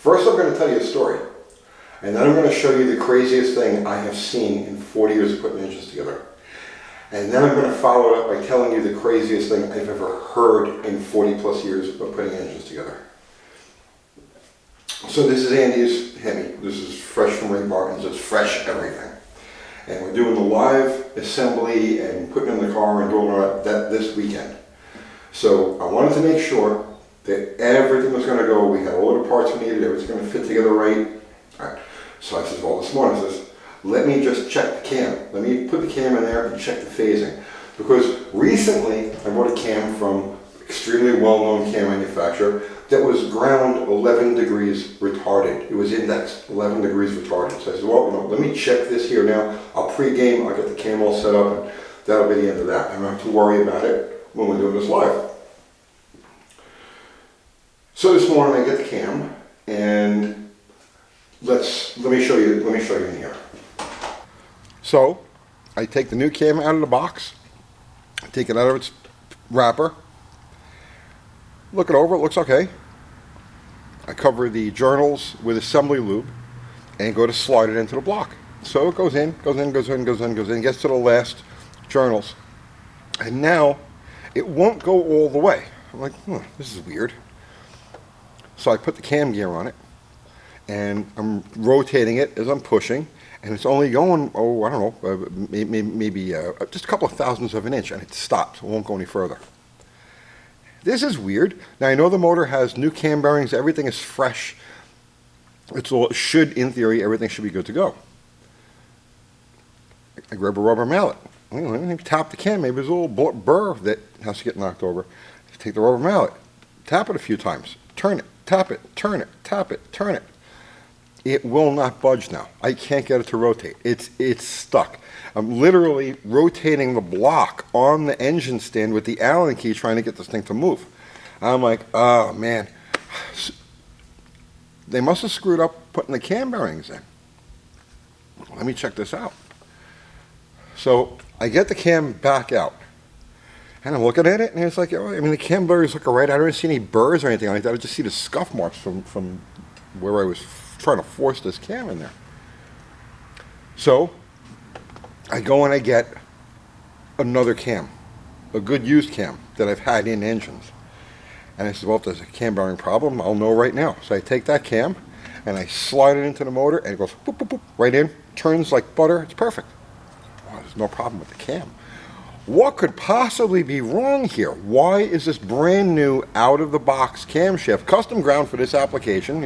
First, I'm going to tell you a story, and then I'm going to show you the craziest thing I have seen in 40 years of putting engines together. And then I'm going to follow it up by telling you the craziest thing I've ever heard in 40 plus years of putting engines together. So this is Andy's Hemi. This is fresh from Ray Barton's. It's fresh everything. And we're doing the live assembly and putting it in the car and doing all that this weekend. So I wanted to make sure that everything was going to go. We had all the parts we needed. It was going to fit together right. All right. So I said, well, this morning I says, let me just check the cam. Let me put the cam in there and check the phasing. Because recently I bought a cam from extremely well-known cam manufacturer that was ground 11 degrees retarded. It was indexed 11 degrees retarded. So I said, well, let me check this here now. I'll pre-game, I'll get the cam all set up, and that'll be the end of that. I don't have to worry about it when we're doing this live. So this morning I get the cam, and let me show you in here. So I take the new cam out of the box, take it out of its wrapper, look it over, it looks okay. I cover the journals with assembly lube and go to slide it into the block. So it goes in, gets to the last journals. And now it won't go all the way. I'm like, this is weird. So I put the cam gear on it and I'm rotating it as I'm pushing. And it's only going, I don't know, maybe just a couple of thousandths of an inch, and it stops. It won't go any further. This is weird. Now, I know the motor has new cam bearings. Everything is fresh. In theory, everything should be good to go. I grab a rubber mallet. Let me tap the cam. Maybe there's a little burr that has to get knocked over. Take the rubber mallet, tap it a few times, turn it, tap it, turn it, tap it, turn it. It will not budge now. I can't get it to rotate. It's stuck. I'm literally rotating the block on the engine stand with the Allen key trying to get this thing to move. I'm like, oh man. They must have screwed up putting the cam bearings in. Let me check this out. So I get the cam back out. And I'm looking at it, and it's like, the cam bearings look all right. I don't see any burrs or anything like that. I just see the scuff marks from where I was trying to force this cam in there. So I go and I get another cam, a good used cam that I've had in engines. And I said, well, if there's a cam bearing problem, I'll know right now. So I take that cam and I slide it into the motor, and it goes boop, boop, boop, right in, turns like butter. It's perfect. Well, there's no problem with the cam. What could possibly be wrong here? Why is this brand new out of the box camshaft, custom ground for this application,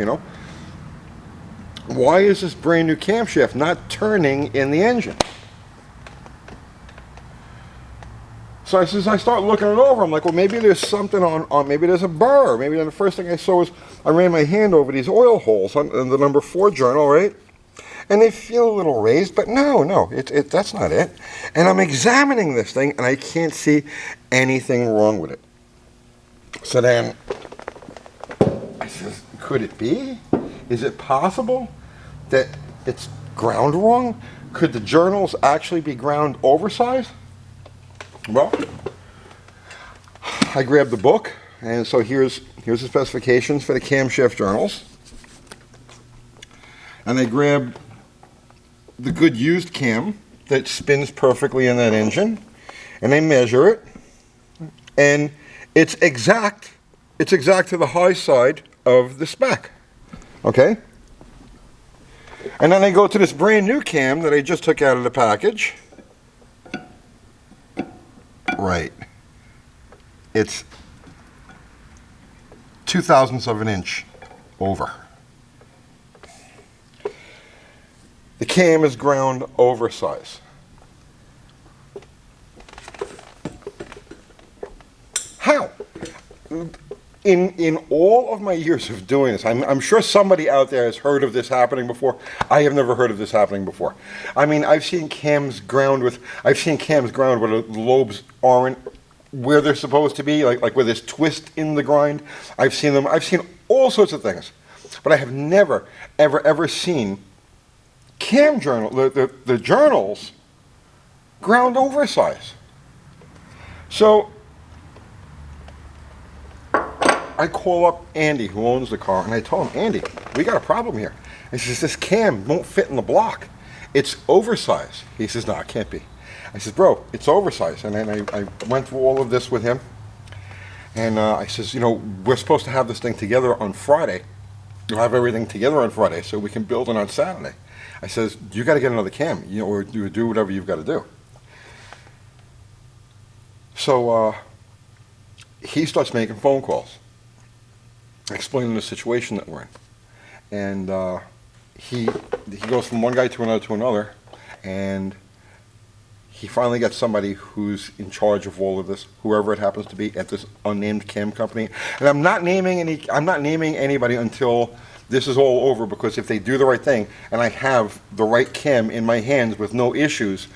why is this brand new camshaft not turning in the engine? So I start looking it over. I'm like, well, maybe there's something on maybe there's a burr. Maybe the first thing I saw was I ran my hand over these oil holes on the number 4 journal, right? And they feel a little raised, but no, that's not it. And I'm examining this thing, and I can't see anything wrong with it. So then I says, could it be? Is it possible that it's ground wrong? Could the journals actually be ground oversized? Well, I grabbed the book, and so here's the specifications for the camshaft journals. And I grabbed the good used cam that spins perfectly in that engine, and I measure it, and it's exact to the high side of the spec. Okay? And then I go to this brand new cam that I just took out of the package. Right. It's 0.02 of an inch over. The cam is ground oversize. How? In all of my years of doing this, I'm sure somebody out there has heard of this happening before. I have never heard of this happening before. I mean, I've seen cams ground where the lobes aren't where they're supposed to be, like where there's twist in the grind. I've seen all sorts of things. But I have never, ever seen cam journal, the journals ground oversize. So I call up Andy, who owns the car, and I told him, Andy, we got a problem here. He says, this cam won't fit in the block. It's oversized. He says, no, it can't be. I says, bro, it's oversized. And then I went through all of this with him. And I says, you know, we're supposed to have this thing together on Friday. You'll have everything together on Friday so we can build it on Saturday. I says, you got to get another cam, you know, or you do whatever you've got to do. So he starts making phone calls, explaining the situation that we're in. And he goes from one guy to another, and he finally gets somebody who's in charge of all of this, whoever it happens to be, at this unnamed cam company. And I'm not naming anybody until this is all over, because if they do the right thing and I have the right cam in my hands with no issues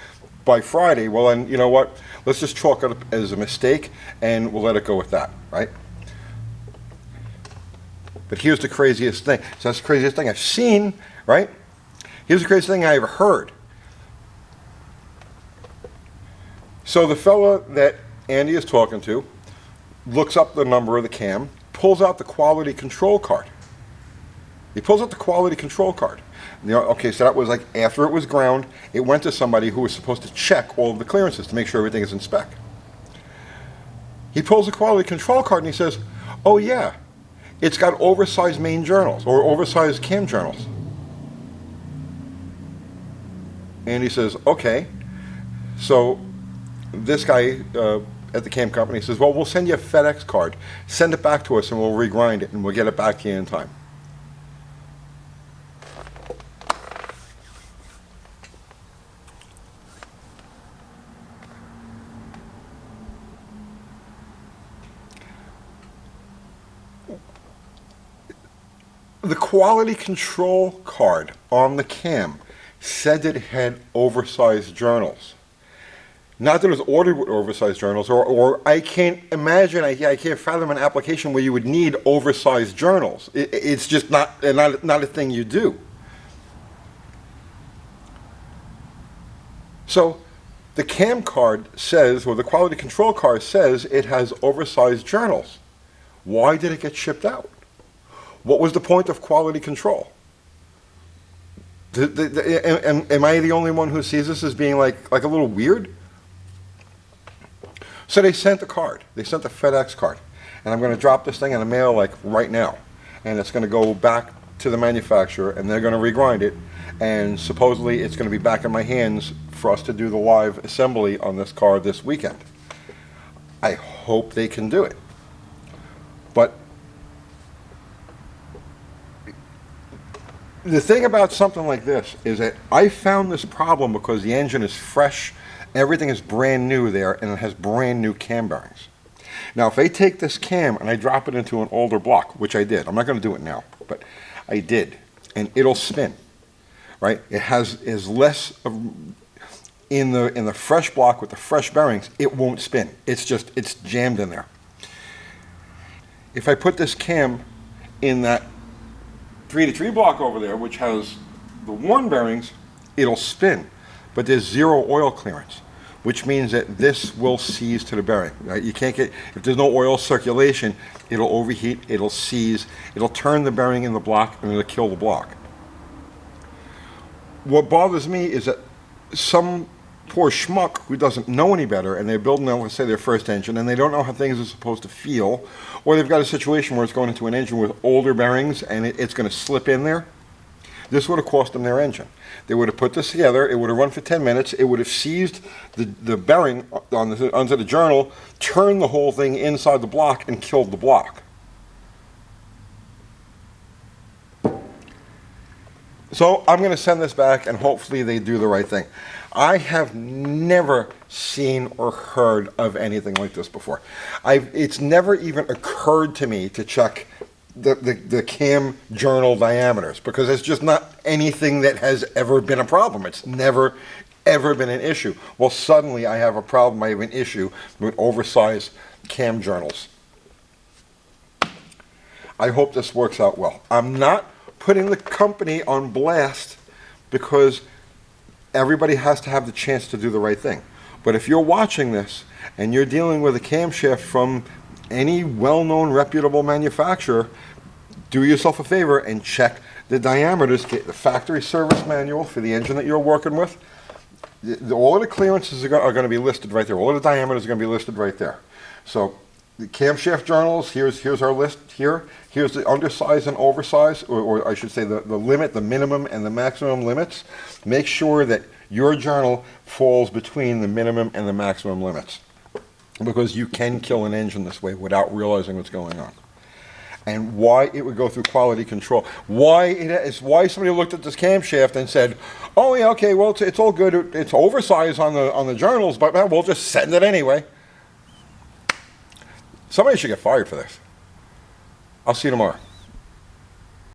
by Friday, well then, you know what? Let's just chalk it up as a mistake and we'll let it go with that, right? But here's the craziest thing. So that's the craziest thing I've seen, right? Here's the craziest thing I ever heard. So the fella that Andy is talking to looks up the number of the cam, pulls out the quality control card. He pulls out the quality control card. You know, okay, so that was like after it was ground, it went to somebody who was supposed to check all of the clearances to make sure everything is in spec. He pulls the quality control card and he says, oh yeah, it's got oversized main journals or oversized cam journals. And he says, okay. So this guy at the cam company says, well, we'll send you a FedEx card. Send it back to us and we'll regrind it and we'll get it back to you in time. The quality control card on the cam said that it had oversized journals. Not that it was ordered with oversized journals, or I can't imagine, I can't fathom an application where you would need oversized journals. It's just not a thing you do. So the cam card says, or the quality control card says, it has oversized journals. Why did it get shipped out? What was the point of quality control? Am I the only one who sees this as being like a little weird? So they sent the card. They sent the FedEx card. And I'm going to drop this thing in the mail like right now. And it's going to go back to the manufacturer and they're going to regrind it. And supposedly it's going to be back in my hands for us to do the live assembly on this car this weekend. I hope they can do it. But the thing about something like this is that I found this problem because the engine is fresh, everything is brand new there, and it has brand new cam bearings. Now, if I take this cam and I drop it into an older block, which I did, I'm not going to do it now, but I did, and it'll spin, right? It is less of, in the fresh block with the fresh bearings, it won't spin. It's jammed in there. If I put this cam in that 3-to-3 block over there, which has the worn bearings, it'll spin, but there's zero oil clearance, which means that this will seize to the bearing. Right? You can't get, if there's no oil circulation, it'll overheat, it'll seize, it'll turn the bearing in the block, and it'll kill the block. What bothers me is that some poor schmuck who doesn't know any better, and they're building, let's say, their first engine, and they don't know how things are supposed to feel, or they've got a situation where it's going into an engine with older bearings and it's going to slip in there. This would have cost them their engine. They would have put this together, it would have run for 10 minutes, it would have seized the bearing onto the journal, turned the whole thing inside the block, and killed the block. So I'm going to send this back, and hopefully they do the right thing. I have never seen or heard of anything like this before. It's never even occurred to me to check the cam journal diameters, because it's just not anything that has ever been a problem. It's never, ever been an issue. Well, suddenly I have a problem, I have an issue with oversized cam journals. I hope this works out well. I'm not putting the company on blast, because everybody has to have the chance to do the right thing. But if you're watching this and you're dealing with a camshaft from any well-known reputable manufacturer, do yourself a favor and check the diameters. Get the factory service manual for the engine that you're working with. All of the clearances are going to be listed right there. All of the diameters are going to be listed right there. So the camshaft journals, here's our list here. Here's the undersize and oversize, or I should say the limit, the minimum and the maximum limits. Make sure that your journal falls between the minimum and the maximum limits, because you can kill an engine this way without realizing what's going on. And why it would go through quality control. Why somebody looked at this camshaft and said, "Oh yeah, okay, well it's all good. It's oversized on the journals, but man, we'll just send it anyway." Somebody should get fired for this. I'll see you tomorrow.